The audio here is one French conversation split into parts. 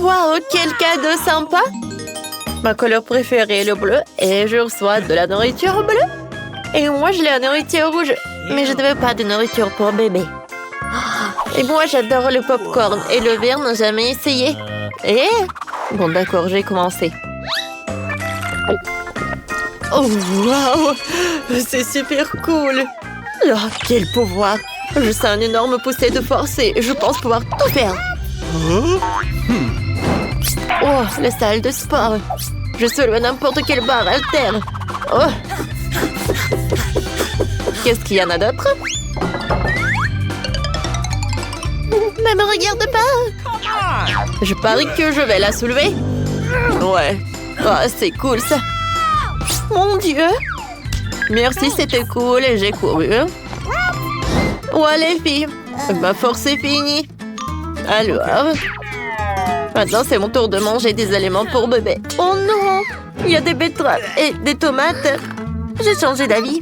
Waouh, quel cadeau sympa! Ma couleur préférée est le bleu et je reçois de la nourriture bleue. Et moi, je l'ai la nourriture rouge. Mais je ne veux pas de nourriture pour bébé. Et moi, j'adore le popcorn et le verre n'a jamais essayé. Et... Bon, d'accord, j'ai commencé. Oh, waouh! C'est super cool! Oh, quel pouvoir! Je sens une énorme poussée de force et je pense pouvoir tout faire. Oh, la salle de sport. Je soulève n'importe quelle barre haltère. Oh. Qu'est-ce qu'il y en a d'autre? Ne me regarde pas. Je parie que je vais la soulever. Ouais. Oh, c'est cool ça. Mon Dieu. Merci, c'était cool et j'ai couru. Ouais, les filles. Ma force est finie. Alors... Maintenant, c'est mon tour de manger des aliments pour bébé. Oh non! Il y a des betteraves et des tomates. J'ai changé d'avis.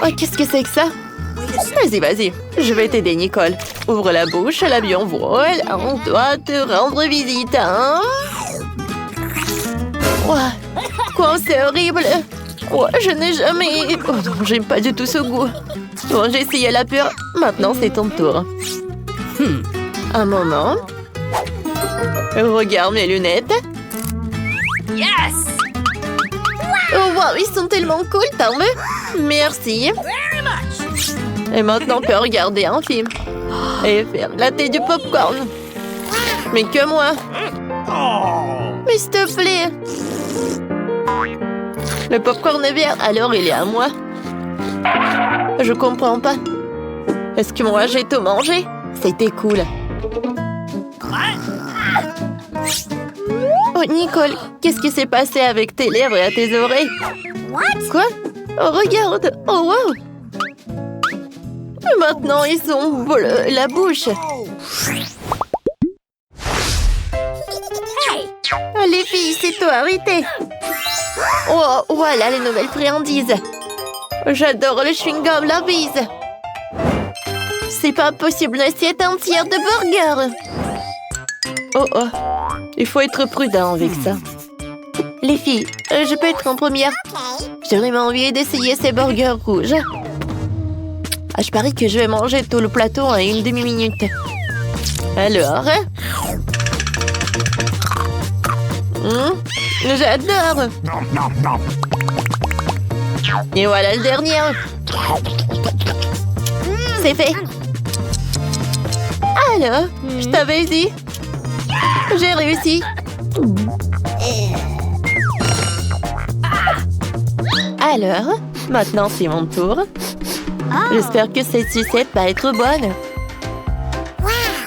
Oh, qu'est-ce que c'est que ça? Vas-y, vas-y. Je vais t'aider, Nicole. Ouvre la bouche, l'avion vole. On doit te rendre visite, hein? Ouais. Quoi, c'est horrible. Ouais, je n'ai jamais... Oh non, j'aime pas du tout ce goût. Bon, j'ai essayé la pure. Maintenant, c'est ton tour. Un moment. Regarde mes lunettes. Yes! Oh wow, ils sont tellement cool, t'en veux? Merci. Very much! Et maintenant, on peut regarder un film. Et faire la thé du popcorn. Mais que moi. Mais s'il te plaît. Le popcorn est vert, alors il est à moi. Je comprends pas. Est-ce que moi j'ai tout mangé? C'était cool. Oh, Nicole, qu'est-ce qui s'est passé avec tes lèvres et à tes oreilles? Quoi? Oh, regarde! Oh, wow! Maintenant, ils sont bleus, la bouche. Oh, les filles, c'est toi, arrêtez! Oh, voilà les nouvelles friandises. J'adore le chewing-gum, la bise. C'est pas possible, une assiette entière de burgers. Oh, oh. Il faut être prudent avec ça. Les filles, je peux être en première? J'ai vraiment envie d'essayer ces burgers rouges. Ah, je parie que je vais manger tout le plateau en une demi-minute. Alors? J'adore! Et voilà le dernier. C'est fait. Alors, je t'avais dit. J'ai réussi. Alors, maintenant c'est mon tour. J'espère que cette sucette va être bonne.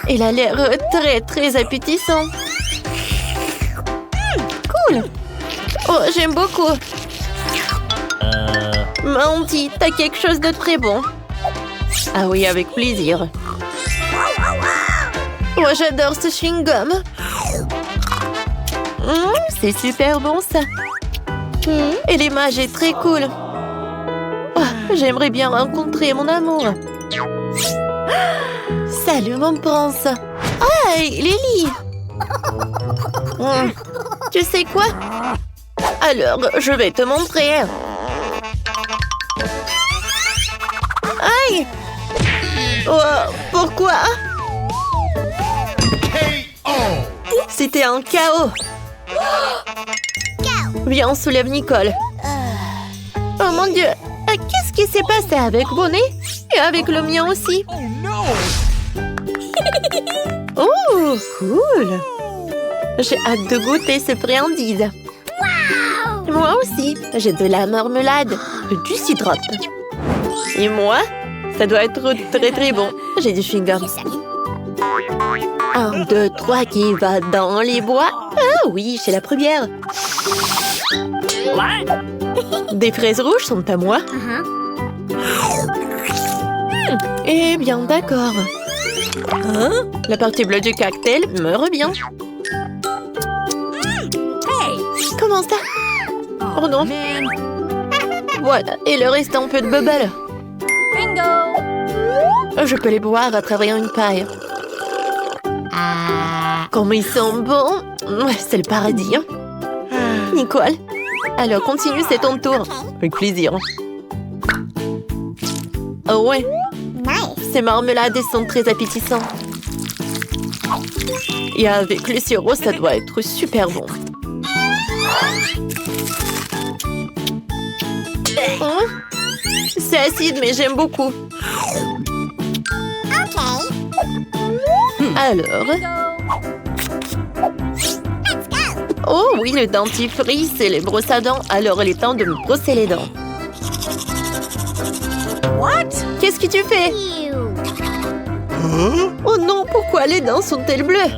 Elle a l'air très très appétissant. Cool. Oh, j'aime beaucoup. Mandy, t'as quelque chose de très bon. Ah oui, avec plaisir. Oh, j'adore ce chewing-gum. C'est super bon, ça. Et l'image est très cool. Oh, j'aimerais bien rencontrer mon amour. Salut, mon prince. Hey, Lily. Tu sais quoi? Alors, je vais te montrer. Aïe! Oh, pourquoi? C'était un chaos. Viens, on soulève Nicole. Oh mon Dieu! Qu'est-ce qui s'est passé avec Bonnet? Et avec le mien aussi? Oh, cool! J'ai hâte de goûter ces friandises. Moi aussi, j'ai de la marmelade, du cidrop. Et moi, ça doit être très très bon. J'ai du chewing-gum. 1, 2, 3, qui va dans les bois? Ah oui, c'est la première. Des fraises rouges sont à moi. Eh bien, d'accord. La partie bleue du cocktail me revient. Comment ça? Oh non. Voilà, et le reste un peu de bubble. Bingo! Je peux les boire à travers une paille. Comme ils sont bons. C'est le paradis. Hein. Nicole. Alors, continue, c'est ton tour. Avec plaisir. Oh ouais. Ces marmelades sont très appétissantes. Et avec le sirop, ça doit être super bon. Oh, c'est acide, mais j'aime beaucoup. Alors... Oh oui, le dentifrice et les brosses à dents. Alors, il est temps de me brosser les dents. Qu'est-ce que tu fais? Oh non, pourquoi les dents sont-elles bleues?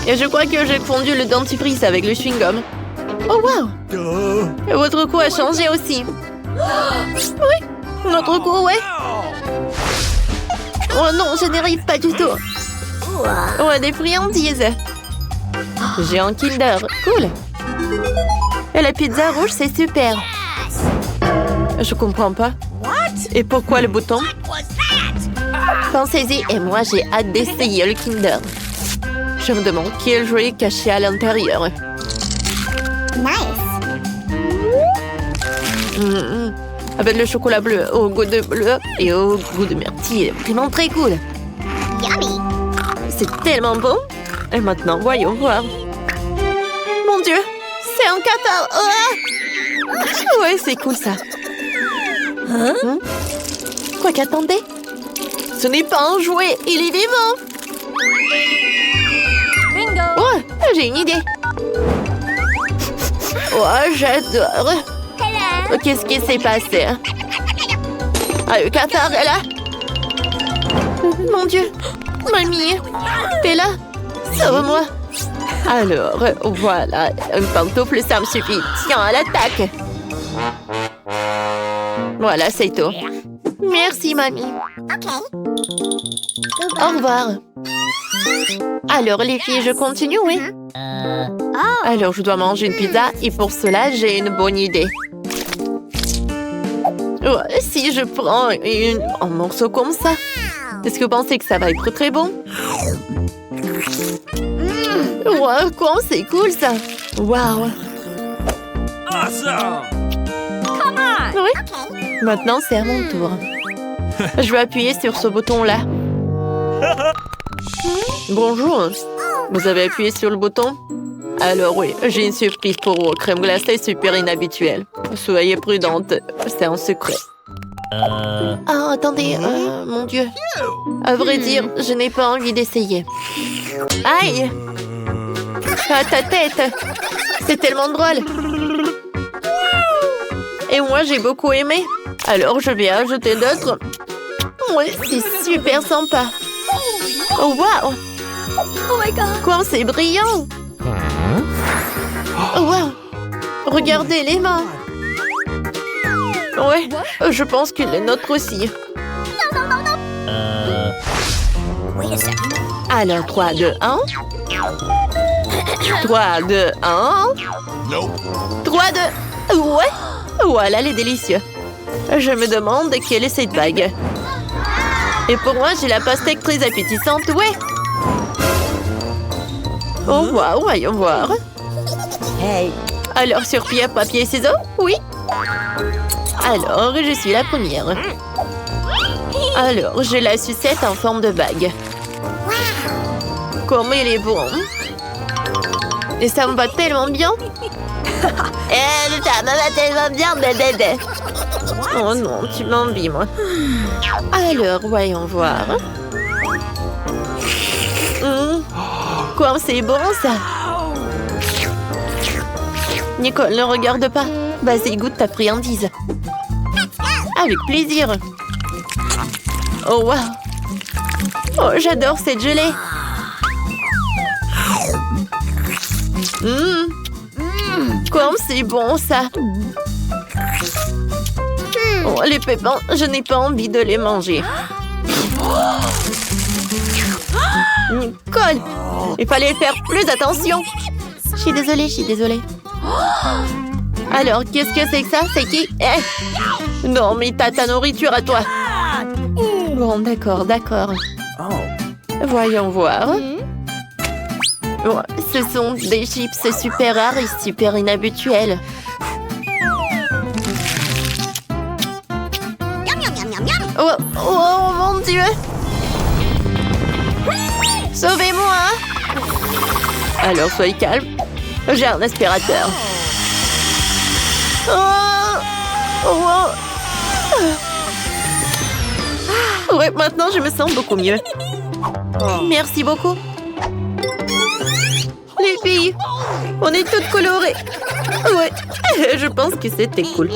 Et je crois que j'ai fondu le dentifrice avec le chewing-gum. Oh wow! Et votre cou a changé aussi. Oui, notre cou, ouais. Oh non, je n'y arrive pas du tout. Oh, des friandises. J'ai un Kinder. Cool. Et la pizza rouge, c'est super. Je comprends pas. Et pourquoi le bouton? Pensez-y, et moi, j'ai hâte d'essayer le Kinder. Je me demande quel jouet est caché à l'intérieur. Avec le chocolat bleu au goût de bleu et au goût de myrtille. Vraiment très cool. C'est tellement bon. Et maintenant, voyons voir. Mon Dieu, c'est un cathare. Oh ouais, c'est cool ça. Quoi qu'attendez? Ce n'est pas un jouet, il est vivant. Bingo! Oh, j'ai une idée. Oh, j'adore. Oh, qu'est-ce qui s'est passé? Ah, le cathare est là. Mon Dieu. Mamie, t'es là? Sauve-moi. Alors, voilà. Une pantoufle, ça me suffit. Tiens, à l'attaque. Voilà, c'est tout. Merci, mamie. Au revoir. Alors, les filles, je continue, oui? Alors, je dois manger une pizza et pour cela, j'ai une bonne idée. Oh, si je prends un morceau comme ça, est-ce que vous pensez que ça va être très bon? Wow, quoi, c'est cool ça! Wow! Awesome! Come on! Oui? Maintenant, c'est à mon tour. Je vais appuyer sur ce bouton-là. Bonjour! Vous avez appuyé sur le bouton? Alors oui, j'ai une surprise pour vous. Crème glacée super inhabituelle. Soyez prudente, c'est un secret. Ah, attendez, mon Dieu. À vrai dire, je n'ai pas envie d'essayer. Aïe! À ta tête! C'est tellement drôle! Et moi, j'ai beaucoup aimé. Alors, je vais ajouter d'autres. Oui, c'est super sympa. Oh, wow! Oh my god! Quoi, c'est brillant! Oh, wow! Regardez les mains! Ouais, je pense que les nôtres aussi. Wait a second. Alors, 3, 2, 1. 3, 2, 1. 3, 2... Ouais! Voilà, elle est délicieuse. Je me demande quelle est cette bague. Et pour moi, j'ai la pastèque très appétissante, ouais! Oh, waouh, voyons voir. Hey! Alors, sur pierre, papier, ciseaux? Oui. Alors, je suis la première. Alors, j'ai la sucette en forme de bague. Comme il est bon. Et ça me va tellement bien. Ça me va tellement bien, bébé. Oh non, tu m'envies, moi. Alors, voyons voir. Quoi, c'est bon, ça. Nicole, ne regarde pas. Vas-y, goûte ta friandise. Avec plaisir. Oh, wow. Oh, j'adore cette gelée. Comme c'est bon, ça. Oh, les pépins, je n'ai pas envie de les manger. Nicole, il fallait faire plus attention. Je suis désolée, je suis désolée. Alors, qu'est-ce que c'est que ça? C'est qui? Non, mais t'as ta nourriture à toi. Bon, d'accord, d'accord. Voyons voir. Oh, ce sont des chips super rares et super inhabituels. Oh, oh mon Dieu! Sauvez-moi! Alors, soyez calme. J'ai un aspirateur. Oh! Oh! Ouais, maintenant, je me sens beaucoup mieux. Merci beaucoup. Les filles, on est toutes colorées. Ouais, je pense que c'était cool.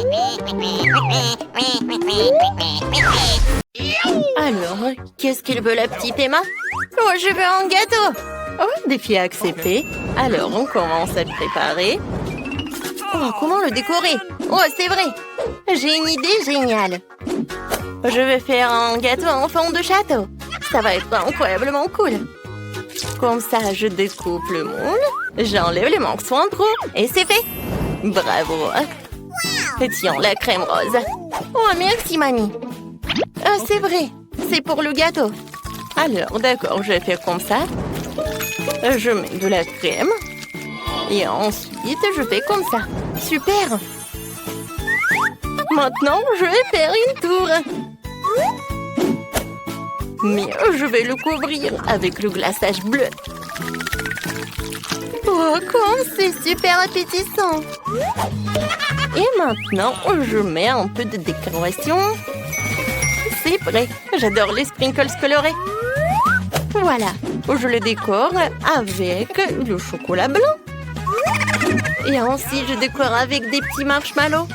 Alors, qu'est-ce qu'il veut la petite Emma? Oh, je veux un gâteau. Oh, défi accepté. Alors, on commence à préparer. Oh, comment le décorer? Oh, c'est vrai. J'ai une idée géniale. Je vais faire un gâteau en forme de château. Ça va être incroyablement cool. Comme ça, je découpe le moule. J'enlève les morceaux en trop. Et c'est fait. Bravo. Et tiens, la crème rose. Oh, merci, mamie. C'est vrai. C'est pour le gâteau. Alors, d'accord, je vais faire comme ça. Je mets de la crème. Et ensuite, je fais comme ça. Super. Maintenant, je vais faire une tour. Mais je vais le couvrir avec le glaçage bleu. Oh, comme c'est super appétissant. Et maintenant, je mets un peu de décoration. C'est prêt. J'adore les sprinkles colorés. Voilà. Je le décore avec le chocolat blanc. Et ensuite, je décore avec des petits marshmallows.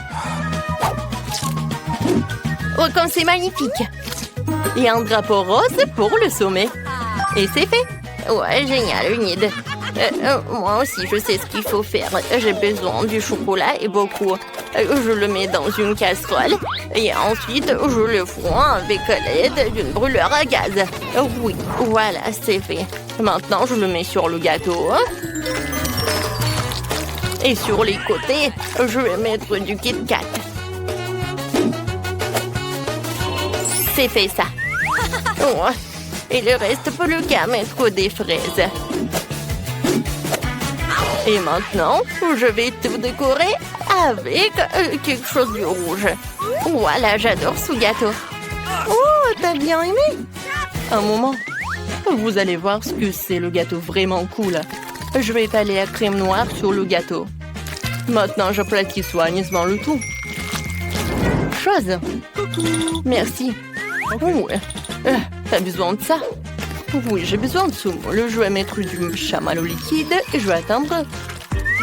Oh, comme c'est magnifique. Et un drapeau rose pour le sommet. Et c'est fait. Ouais, génial, une idée. Moi aussi, je sais ce qu'il faut faire. J'ai besoin du chocolat et beaucoup. Je le mets dans une casserole. Et ensuite, je le fonds avec l'aide d'une brûlure à gaz. Oui, voilà, c'est fait. Maintenant, je le mets sur le gâteau. Et sur les côtés, je vais mettre du Kit Kat. C'est fait ça. Oh, et le reste, pour le cas, mettre des fraises. Et maintenant, je vais tout décorer avec quelque chose de rouge. Voilà, j'adore ce gâteau. Oh, t'as bien aimé? Un moment. Vous allez voir ce que c'est le gâteau vraiment cool. Je vais étaler la crème noire sur le gâteau. Maintenant, j'aplatis soigneusement le tout. Chose. Merci. Ouais. T'as besoin de ça? Oui, j'ai besoin de ce moule. Je vais mettre du chamallow liquide et je vais attendre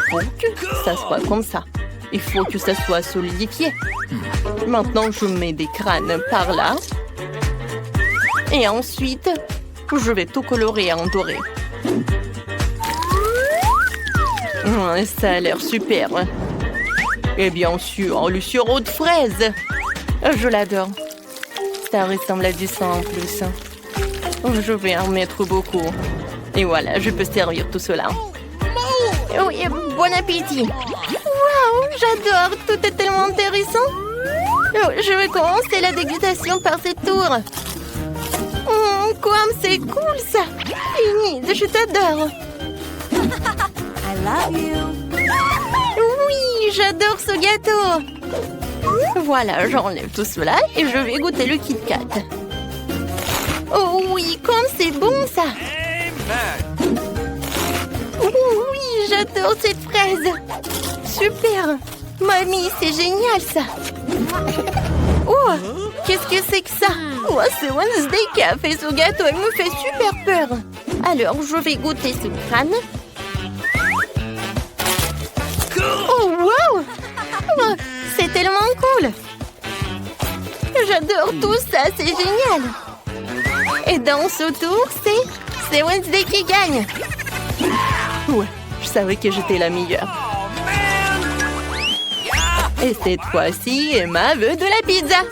pour que ça soit comme ça. Il faut que ça soit solidifié. Maintenant, je mets des crânes par là. Et ensuite, je vais tout colorer en doré. Ça a l'air super. Et bien sûr, le sirop de fraise. Je l'adore. Ça ressemble à du sang en plus. Je vais en mettre beaucoup. Et voilà, je peux servir tout cela. Oui, bon appétit. Waouh, j'adore. Tout est tellement intéressant. Je vais commencer la dégustation par cette tour. Comme c'est cool ça. Enid, je t'adore. I love you. Oui, j'adore ce gâteau. Voilà, j'enlève tout cela et je vais goûter le Kit Kat. Oh oui, comme c'est bon ça. Oui, j'adore cette fraise. Super. Mamie, c'est génial ça. Oh, qu'est-ce que c'est que ça? Oh, c'est Wednesday qui a fait ce gâteau. Elle me fait super peur. Alors, je vais goûter ce crâne. Oh, wow. Oh, c'est tellement cool. J'adore tout ça, c'est génial. Et dans ce tour, c'est Wednesday qui gagne. Ouais, je savais que j'étais la meilleure. Et cette fois-ci, Emma veut de la pizza.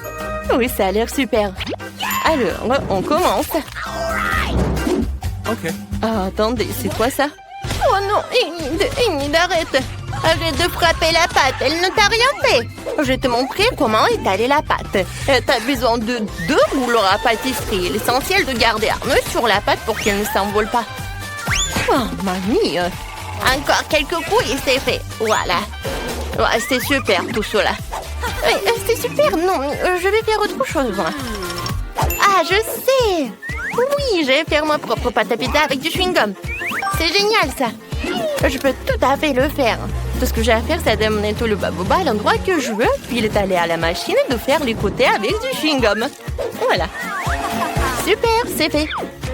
Oui, ça a l'air super. Alors, on commence. Ok. Ah, attendez, c'est quoi ça? Oh non, Enid, arrête. Arrête de frapper la pâte, elle ne t'a rien fait. Je vais te montrer comment étaler la pâte. T'as besoin de 2 rouleaux à pâtisserie. L'essentiel de garder un nœud sur la pâte pour qu'elle ne s'envole pas. Oh, mamie. Encore quelques coups et c'est fait. Voilà. Ouais, c'est super tout cela. Oui, c'est super. Non, je vais faire autre chose. Ah, je sais. Oui, je vais faire ma propre pâte à pizza avec du chewing-gum. C'est génial ça. Je peux tout à fait le faire. Tout ce que j'ai à faire, c'est d'amener tout le baboba à l'endroit que je veux, puis l'étaler à la machine et de faire les côtés avec du chewing-gum. Voilà. Super, c'est fait.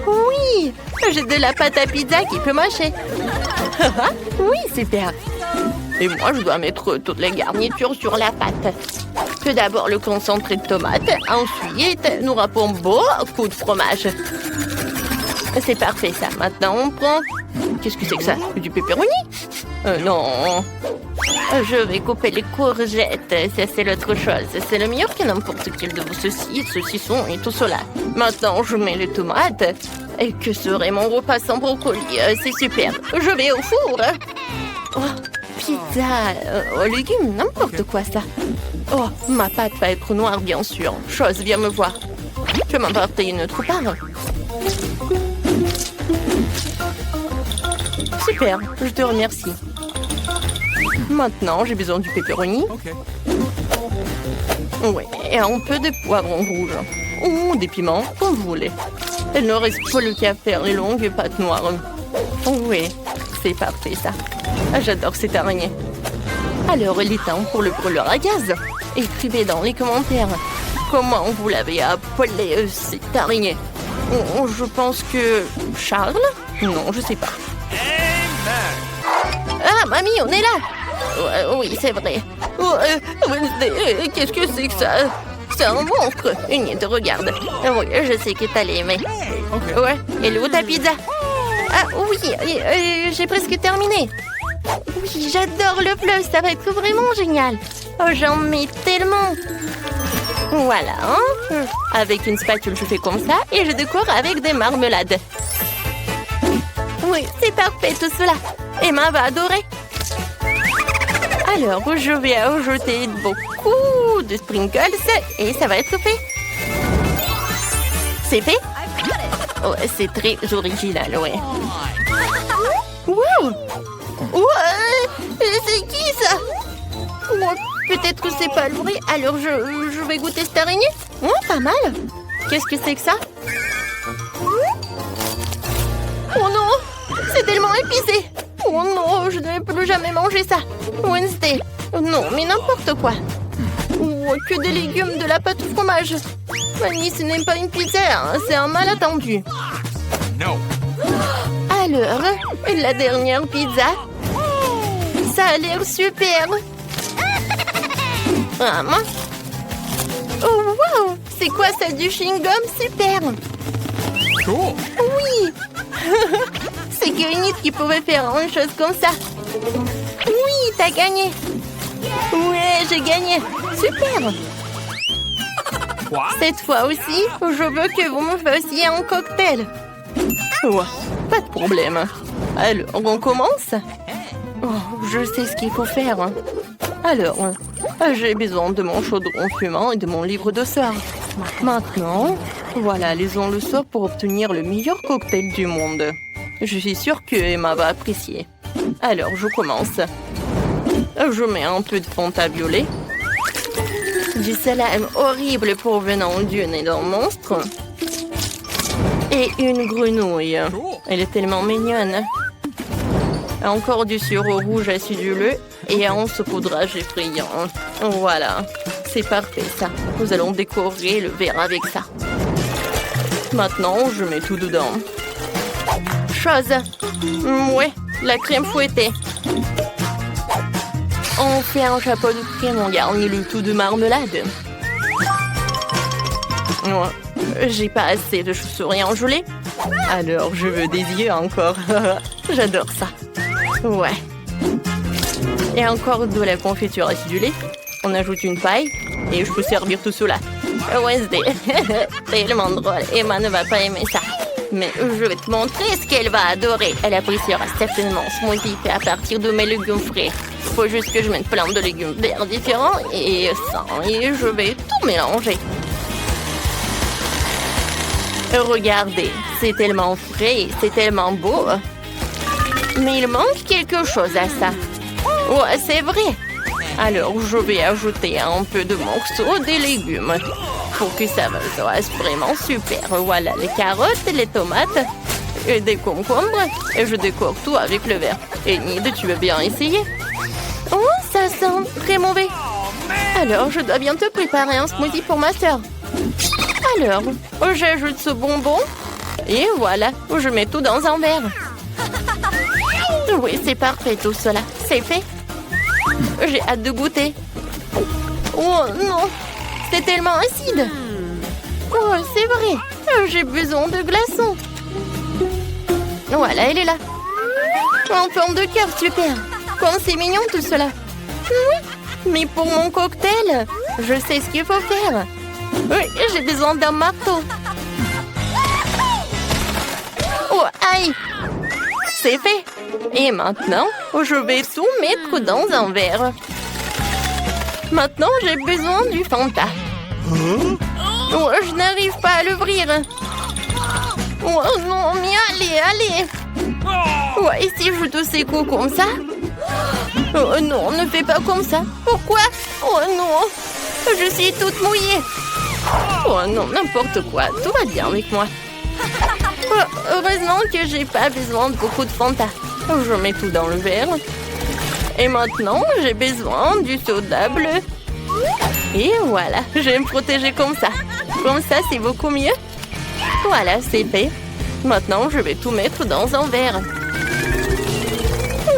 Oui, j'ai de la pâte à pizza qui peut mâcher. Oui, super. Et moi, je dois mettre toutes les garnitures sur la pâte. Tout d'abord, le concentré de tomate. Ensuite, nous râpons beaucoup de fromage. C'est parfait, ça. Maintenant, on prend... Qu'est-ce que c'est que ça? Du pepperoni? Non. Je vais couper les courgettes. Ça, c'est l'autre chose. C'est le meilleur que n'importe quel de vos saucissons et tout cela. Maintenant, je mets les tomates. Et que serait mon repas sans brocoli? C'est super. Je vais au four. Oh, pizza aux légumes, n'importe quoi ça. Oh, ma pâte va être noire, bien sûr. Chose, viens me voir. Tu peux m'apporter une autre part? Super, je te remercie. Maintenant, j'ai besoin du pepperoni. Oui, et un peu de poivron rouge. Ou des piments, comme vous voulez. Il ne reste plus qu'à faire les longues pâtes noires. Oui, c'est parfait ça. J'adore cette araignée. Alors, il est temps pour le brûleur à gaz. Écrivez dans les commentaires comment vous l'avez appelé cette araignée. Je pense que... Charles? Non, je sais pas. Ah, mamie, on est là. Oui, c'est vrai. Qu'est-ce que c'est que ça? C'est un monstre. Une te regarde. Oui, je sais que t'allais aimer. Ouais, et où ta pizza? Ah oui, j'ai presque terminé. Oui, j'adore le bleu, ça va être vraiment génial. Oh, j'en mets tellement. Voilà, hein? Avec une spatule, je fais comme ça et je décore avec des marmelades. Oui, c'est parfait tout cela. Emma va adorer. Alors, je vais ajouter beaucoup de sprinkles et ça va être fait. C'est fait? Oh, c'est très original, ouais. Wow! C'est qui ça? Oh, peut-être que c'est pas le vrai. Alors, je vais goûter cette araignée. Pas mal. Qu'est-ce que c'est que ça? Oh non! C'est tellement épicé! Oh non, je ne vais plus jamais manger ça! Wednesday! Non, mais n'importe quoi! Oh, que des légumes, de la pâte au fromage! Mamie, ce n'est pas une pizza, hein, c'est un malentendu! Non! Alors, la dernière pizza? Ça a l'air super! Ah, mince! Oh, wow! C'est quoi ça, du chewing-gum? Super! Cool! Oui! C'est Greenit qui pouvait faire une chose comme ça. Oui, t'as gagné. Ouais, j'ai gagné. Super. Quoi? Cette fois aussi, je veux que vous me fassiez un cocktail. Ouais, pas de problème. Alors, on commence? Oh, je sais ce qu'il faut faire. Alors, j'ai besoin de mon chaudron fumant et de mon livre de sort. Maintenant, voilà, lisons le sort pour obtenir le meilleur cocktail du monde. Je suis sûre que Emma va apprécier. Alors, je commence. Je mets un peu de fanta violet. Du salame horrible provenant du nez d'un monstre. Et une grenouille. Elle est tellement mignonne. Encore du sirop rouge aciduleux et un saupoudrage effrayant. Voilà, c'est parfait ça. Nous allons décorer le verre avec ça. Maintenant, je mets tout dedans. Chose. Ouais, la crème fouettée. On fait un chapeau de crème, on garnit le tout de marmelade. Ouais, j'ai pas assez de chauves-souris en gelée. Alors, je veux des yeux encore. J'adore ça. Ouais. Et encore de la confiture acidulée. On ajoute une paille et je peux servir tout cela. Wednesday, tellement drôle. Emma ne va pas aimer ça. Mais je vais te montrer ce qu'elle va adorer. Elle appréciera certainement smoothie fait à partir de mes légumes frais. Faut juste que je mette plein de légumes verts différents et ça. Et je vais tout mélanger. Regardez, c'est tellement frais, c'est tellement beau. Mais il manque quelque chose à ça. Ouais, c'est vrai. Alors, je vais ajouter un peu de morceaux des légumes pour que ça reste vraiment super. Voilà, les carottes, les tomates et des concombres. Et je décore tout avec le verre. Enid, tu veux bien essayer? Oh, ça sent très mauvais. Alors, je dois bientôt préparer un smoothie pour ma sœur. Alors, j'ajoute ce bonbon. Et voilà, je mets tout dans un verre. Oui, c'est parfait tout cela. C'est fait. J'ai hâte de goûter. Oh non, c'est tellement acide. Oh, c'est vrai. J'ai besoin de glaçons. Voilà, elle est là. En forme de cœur, super. Comme c'est mignon tout cela. Oui, mais pour mon cocktail, je sais ce qu'il faut faire. Oui, j'ai besoin d'un marteau. Oh, aïe. C'est fait. Et maintenant, je vais tout mettre dans un verre. Maintenant, j'ai besoin du Fanta. Oh, je n'arrive pas à l'ouvrir. Oh non, mais allez. Ouais, et si je te secoue comme ça? Oh non, ne fais pas comme ça. Pourquoi? Oh non, je suis toute mouillée. Oh non, n'importe quoi, tout va bien avec moi. Oh, heureusement que j'ai pas besoin de beaucoup de Fanta. Je mets tout dans le verre. Et maintenant, j'ai besoin du soda bleu. Et voilà, je vais me protéger comme ça. Comme ça, c'est beaucoup mieux. Voilà, c'est fait. Maintenant, je vais tout mettre dans un verre.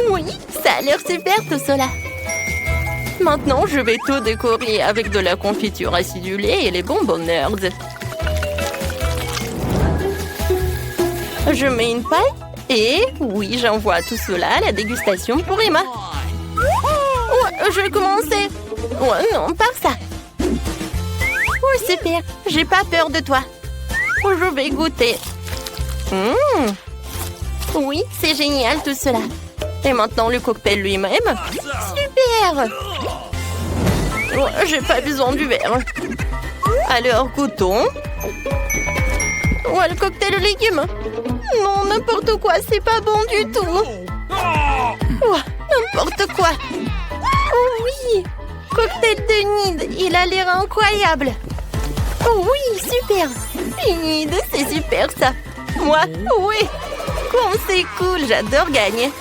Oui, ça a l'air super tout cela. Maintenant, je vais tout décorer avec de la confiture acidulée et les bonbons nerds. Je mets une paille et oui, j'envoie tout cela à la dégustation pour Emma. Oh, je vais commencer. Oh non, pas ça. Oh, super, j'ai pas peur de toi. Je vais goûter. Oui, c'est génial tout cela. Et maintenant le cocktail lui-même. Super. Oh, j'ai pas besoin du verre. Alors, goûtons. Oh, le cocktail aux légumes. Non, n'importe quoi, c'est pas bon du tout. Oh, n'importe quoi. Oh oui, cocktail de Enid, il a l'air incroyable. Oh oui, super. Enid, c'est super ça. Moi, oui. Comme c'est cool, j'adore gagner.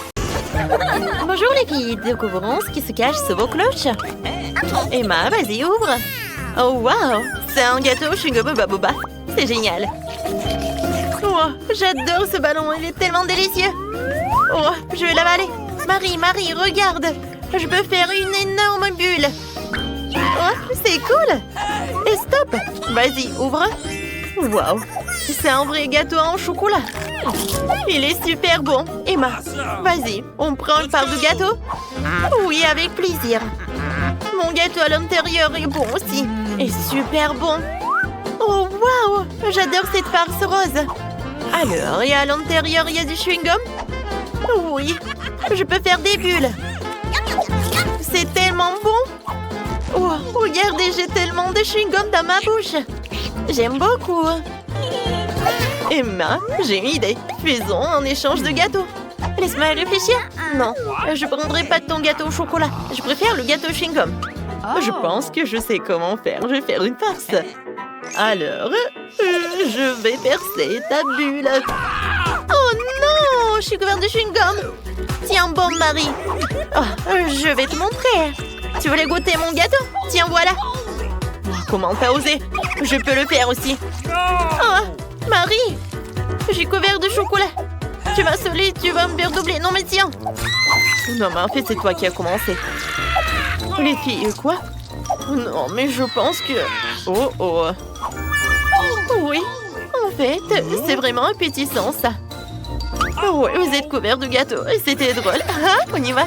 Bonjour les filles, découvrons ce qui se cache sous vos cloches. Emma, vas-y, ouvre. Oh wow, c'est un gâteau au chewing-gum Boba. C'est génial. Oh, j'adore ce ballon, il est tellement délicieux. Oh, je vais l'avaler. Marie, regarde. Je peux faire une énorme bulle. Oh, c'est cool. Et stop. Vas-y, ouvre. Wow, c'est un vrai gâteau en chocolat. Il est super bon. Emma, vas-y, on prend une part de gâteau? Oui, avec plaisir. Mon gâteau à l'intérieur est bon aussi. Et super bon. Oh, wow, j'adore cette farce rose. Alors, et à l'intérieur, il y a du chewing-gum? Oui, je peux faire des bulles. C'est tellement bon. Oh, regardez, j'ai tellement de chewing-gum dans ma bouche. J'aime beaucoup. Emma, j'ai une idée. Faisons un échange de gâteaux. Laisse-moi réfléchir. Non, je prendrai pas de ton gâteau au chocolat. Je préfère le gâteau chewing-gum. Je pense que je sais comment faire. Je vais faire une farce. Alors, je vais percer ta bulle. Oh non, je suis couverte de chewing-gum. Tiens bon, Marie. Oh, je vais te montrer. Tu voulais goûter mon gâteau? Tiens, voilà. Comment t'as osé? Je peux le faire aussi. Oh, Marie, j'ai couvert de chocolat. Tu vas sauler, tu vas me faire doubler. Non, mais tiens. Non, mais en fait, c'est toi qui as commencé. Les filles, quoi? Non, mais je pense que... Oh. Oui, en fait, c'est vraiment appétissant, ça. Oui, vous êtes couverts de gâteau. C'était drôle. Ah, on y va.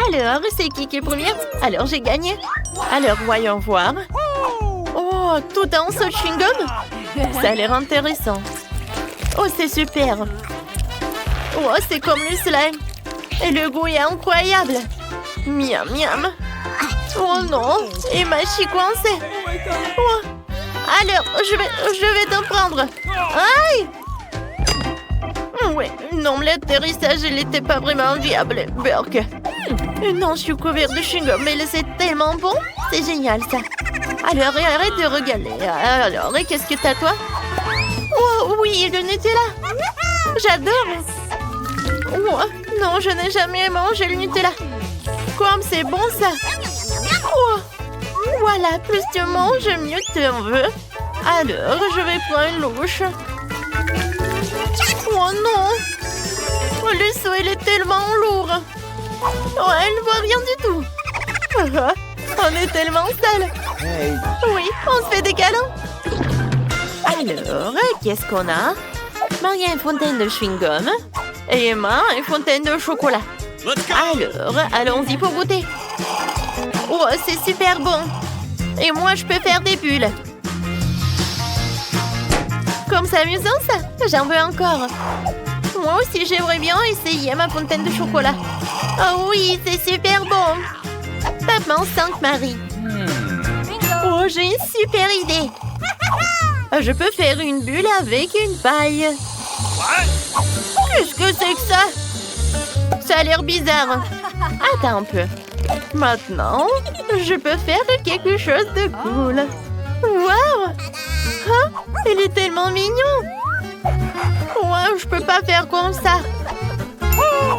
Alors, c'est qui est première? Alors, j'ai gagné. Alors, voyons voir. Oh, tout un saut de chewing-gum? Ça a l'air intéressant. Oh, c'est super. Oh, c'est comme le slime. Et le goût est incroyable. Miam, miam. Oh non, et ma chie coincée. Oh. Alors, je vais te prendre. Aïe! Oui, non, l'atterrissage, il n'était pas vraiment agréable, Burke. Non, je suis couverte de chewing-gum, mais c'est tellement bon. C'est génial, ça. Alors, arrête de regarder. Alors, qu'est-ce que t'as, toi? Oh, oui, le Nutella. J'adore. Oh, non, je n'ai jamais mangé le Nutella. Comme c'est bon, ça. Oh, voilà, plus tu manges, mieux tu en veux. Alors, je vais prendre une louche. Oh non! Oh, le seau, il est tellement lourd. Oh, elle ne voit rien du tout. On est tellement sale. Oui, on se fait des câlins. Alors, qu'est-ce qu'on a? Marie a une fontaine de chewing-gum. Et Emma a une fontaine de chocolat. Alors, allons-y pour goûter. Oh, c'est super bon. Et moi, je peux faire des bulles. Comme c'est amusant, ça. J'en veux encore. Moi aussi, j'aimerais bien essayer ma fontaine de chocolat. Oh oui, c'est super bon. Tape-moi en 5, Marie. Oh, j'ai une super idée. Je peux faire une bulle avec une paille. Qu'est-ce que c'est que ça? Ça a l'air bizarre. Attends un peu. Maintenant, je peux faire quelque chose de cool. Waouh! Hein? Il est tellement mignon. Ouais, je peux pas faire comme ça.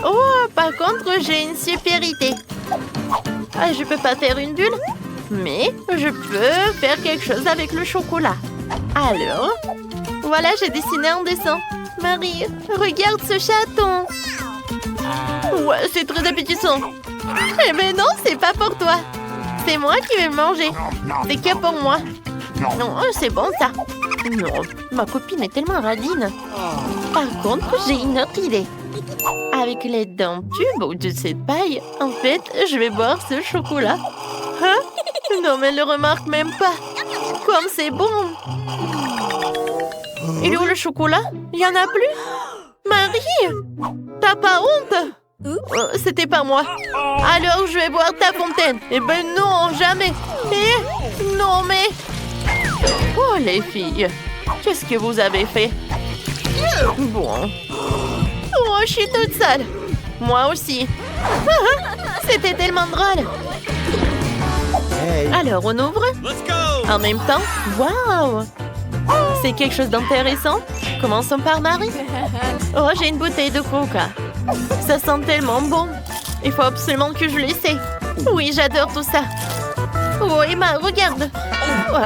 Oh, par contre, j'ai une super idée. Je peux pas faire une bulle, mais je peux faire quelque chose avec le chocolat. Alors, voilà, j'ai dessiné un dessin. Marie, regarde ce chaton. Ouais, c'est très appétissant. Eh ben non, c'est pas pour toi. C'est moi qui vais le manger. C'est que pour moi. Non, c'est bon ça. Non, ma copine est tellement radine. Par contre, j'ai une autre idée. Avec l'aide d'un tube ou de cette paille, en fait, je vais boire ce chocolat. Hein? Non, mais elle ne le remarque même pas. Comme c'est bon. Il est où le chocolat? Il n'y en a plus? Marie, t'as pas honte? C'était pas moi. Alors, je vais boire ta fontaine. Eh ben non, jamais. Non, mais... Oh, les filles, qu'est-ce que vous avez fait? Bon. Oh, je suis toute seule. Moi aussi. C'était tellement drôle. Alors, on ouvre. En même temps, waouh! C'est quelque chose d'intéressant. Commençons par Marie. Oh, j'ai une bouteille de coca. Ça sent tellement bon. Il faut absolument que je l'essaie. Oui, j'adore tout ça. Oh, Emma, regarde. Oh.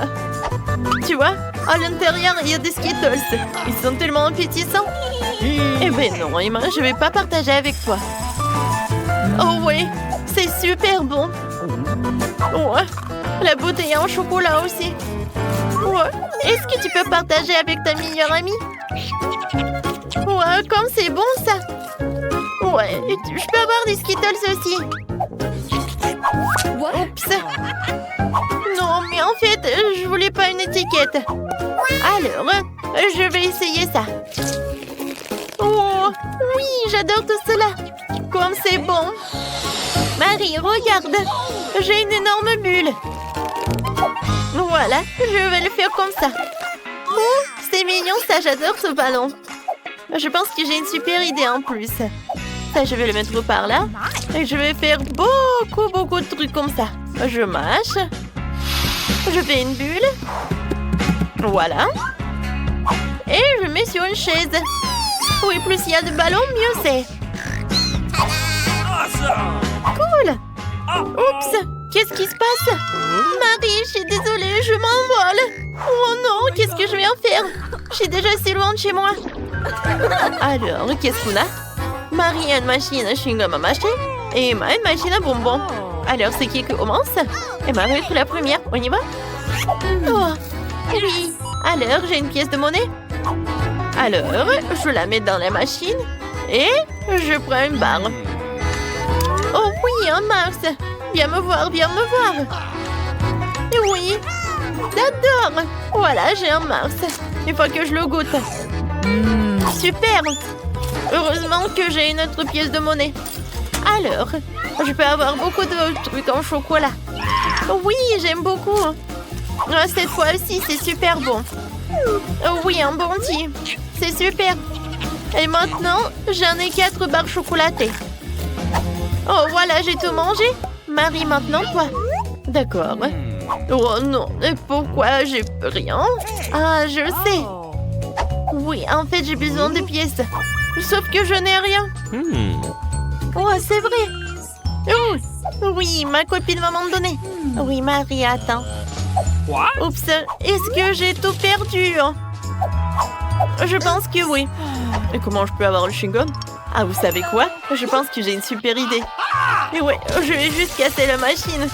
Tu vois, à l'intérieur, il y a des Skittles. Ils sont tellement appétissants. Eh ben non, Emma, je vais pas partager avec toi. Oh oui, c'est super bon. Ouais, la bouteille en chocolat aussi. Ouais, est-ce que tu peux partager avec ta meilleure amie? Ouais, comme c'est bon ça. Ouais, je peux avoir des Skittles aussi. Oups. Non, mais en fait, je voulais pas une étiquette. Alors, je vais essayer ça. Oh, oui, j'adore tout cela. Comme c'est bon. Marie, regarde. J'ai une énorme bulle. Voilà, je vais le faire comme ça. Oh, c'est mignon ça, j'adore ce ballon. Je pense que j'ai une super idée en plus. Ça, je vais le mettre par là. Et je vais faire beaucoup de trucs comme ça. Je mâche. Je fais une bulle. Voilà. Et je mets sur une chaise. Oui, plus il y a de ballons, mieux c'est. Cool. Oups. Qu'est-ce qui se passe? Marie, je suis désolée, je m'envole. Oh non, qu'est-ce que je vais en faire? Je suis déjà si loin de chez moi. Alors, qu'est-ce qu'on a? Marie a une machine à chewing-gum à mâcher et Emma une machine à bonbons. Alors, c'est qui commence? Emma va être la première. On y va? Oh, oui. Alors, j'ai une pièce de monnaie. Alors, je la mets dans la machine et je prends une barre. Oh oui, un Mars. Viens me voir, viens me voir. Oui, j'adore. Voilà, j'ai un Mars. Il faut que je le goûte. Super. Heureusement que j'ai une autre pièce de monnaie. Alors, je peux avoir beaucoup de trucs en chocolat. Oui, j'aime beaucoup. Cette fois-ci, c'est super bon. Oui, un bounty. C'est super. Et maintenant, j'en ai 4 barres chocolatées. Oh, voilà, j'ai tout mangé. Marie, maintenant, toi. D'accord. Oh non, et pourquoi j'ai rien? Ah, je sais. Oui, en fait, j'ai besoin de pièces. Sauf que je n'ai rien. Oh, c'est vrai. Oh, oui, ma copine va m'en donner. Oui, Marie, attends. What? Oups, est-ce que j'ai tout perdu? Je pense que oui. Et comment je peux avoir le chewing-gum? Ah, vous savez quoi? Je pense que j'ai une super idée. Et ouais, je vais juste casser la machine.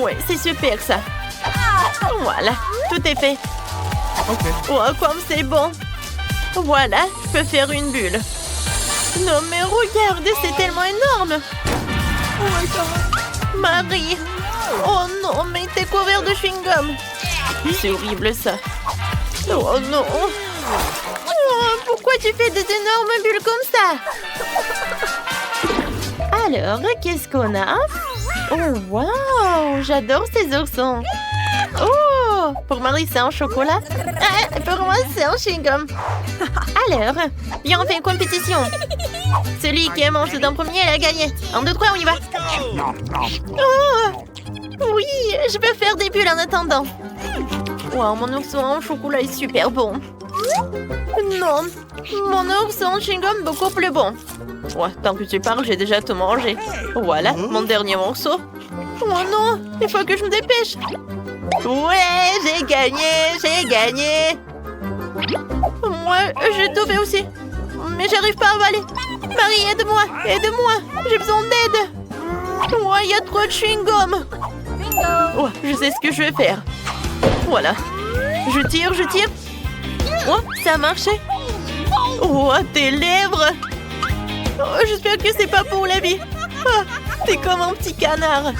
Ouais, c'est super ça. Voilà, tout est fait. OK. Oh, comme c'est bon. Voilà, je peux faire une bulle. Non, mais regardez, c'est tellement énorme. Marie. Oh non, mais t'es couvert de chewing-gum. C'est horrible ça. Oh non. Oh, pourquoi tu fais des énormes bulles comme ça? Alors, qu'est-ce qu'on a? Oh, wow, j'adore ces oursons. Oh, pour Marie, c'est un chocolat. Ah, pour moi, c'est un chewing-gum. Alors, viens, on fait une compétition. Celui qui mange tout en premier, il a gagné. 1, 2, 3, on y va. Oh, oui, je peux faire des bulles en attendant. Wow, mon ourson en chocolat est super bon. Non, mon ourson en chewing-gum beaucoup plus bon. Ouais, tant que tu parles, j'ai déjà tout mangé. Voilà, mon dernier morceau. Oh non, il faut que je me dépêche. Ouais, j'ai gagné. Moi, j'ai tout fait aussi. Mais j'arrive pas à avaler. Marie, aide-moi, j'ai besoin d'aide. Ouais, il y a trop de chewing-gum. Oh, je sais ce que je vais faire. Voilà. Je tire. Oh, ça a marché. Oh, tes lèvres. Oh, j'espère que c'est pas pour la vie. Oh, t'es comme un petit canard.